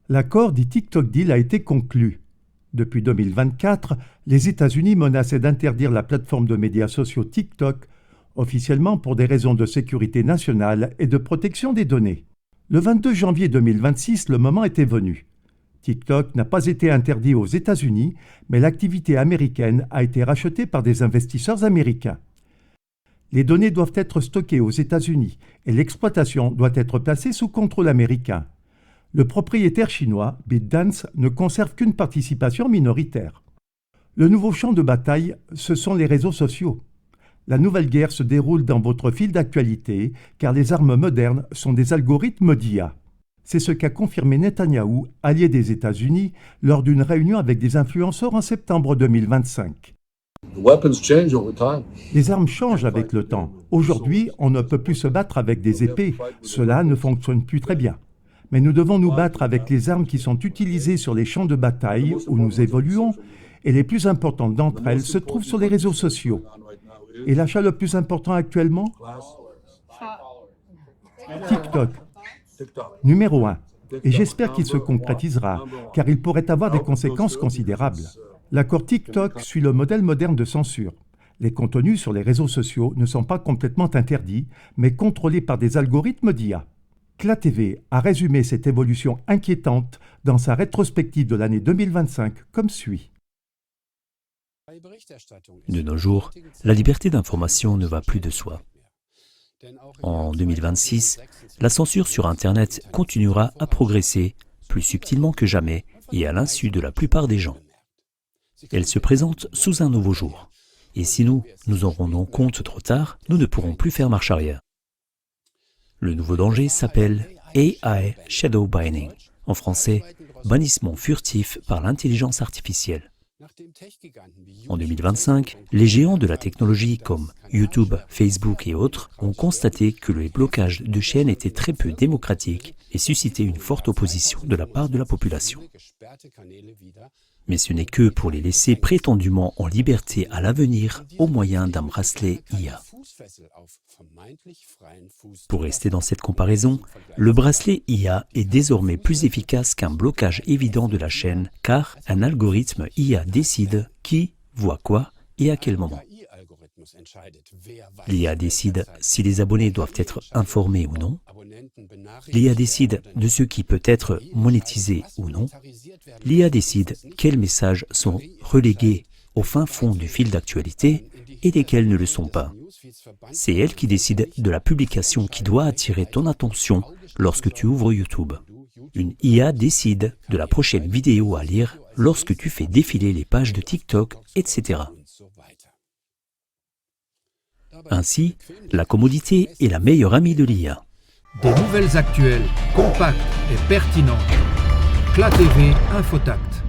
L'accord dit TikTok Deal a été conclu. Depuis 2024, les États-Unis menaçaient d'interdire la plateforme de médias sociaux TikTok, officiellement pour des raisons de sécurité nationale et de protection des données. Le 22 janvier 2026, le moment était venu. TikTok n'a pas été interdit aux États-Unis, mais l'activité américaine a été rachetée par des investisseurs américains. Les données doivent être stockées aux États-Unis et l'exploitation doit être placée sous contrôle américain. Le propriétaire chinois, ByteDance, ne conserve qu'une participation minoritaire. Le nouveau champ de bataille, ce sont les réseaux sociaux. La nouvelle guerre se déroule dans votre fil d'actualité, car les armes modernes sont des algorithmes d'IA. C'est ce qu'a confirmé Netanyahou, allié des États-Unis, lors d'une réunion avec des influenceurs en septembre 2025. Les armes changent avec le temps. Aujourd'hui, on ne peut plus se battre avec des épées. Cela ne fonctionne plus très bien. Mais nous devons nous battre avec les armes qui sont utilisées sur les champs de bataille où nous évoluons, et les plus importantes d'entre elles se trouvent sur les réseaux sociaux. Et l'achat le plus important actuellement ? TikTok. Numéro 1. Et j'espère qu'il se concrétisera, car il pourrait avoir des conséquences considérables. L'accord TikTok suit le modèle moderne de censure. Les contenus sur les réseaux sociaux ne sont pas complètement interdits, mais contrôlés par des algorithmes d'IA. CLA TV a résumé cette évolution inquiétante dans sa rétrospective de l'année 2025 comme suit. De nos jours, la liberté d'information ne va plus de soi. En 2026, la censure sur Internet continuera à progresser plus subtilement que jamais et à l'insu de la plupart des gens. Elle se présente sous un nouveau jour. Et si nous en rendons compte trop tard, nous ne pourrons plus faire marche arrière. Le nouveau danger s'appelle AI Shadow Banning, en français, bannissement furtif par l'intelligence artificielle. En 2025, les géants de la technologie comme YouTube, Facebook et autres ont constaté que le blocage de chaînes était très peu démocratique et suscitait une forte opposition de la part de la population. Mais ce n'est que pour les laisser prétendument en liberté à l'avenir au moyen d'un bracelet IA. Pour rester dans cette comparaison, le bracelet IA est désormais plus efficace qu'un blocage évident de la chaîne car un algorithme IA décide qui voit quoi et à quel moment. L'IA décide si les abonnés doivent être informés ou non. L'IA décide de ce qui peut être monétisé ou non. L'IA décide quels messages sont relégués au fin fond du fil d'actualité et lesquels ne le sont pas. C'est elle qui décide de la publication qui doit attirer ton attention lorsque tu ouvres YouTube. Une IA décide de la prochaine vidéo à lire lorsque tu fais défiler les pages de TikTok, etc. Ainsi, la commodité est la meilleure amie de l'IA. Des nouvelles actuelles, compactes et pertinentes. CLA TV Infotact.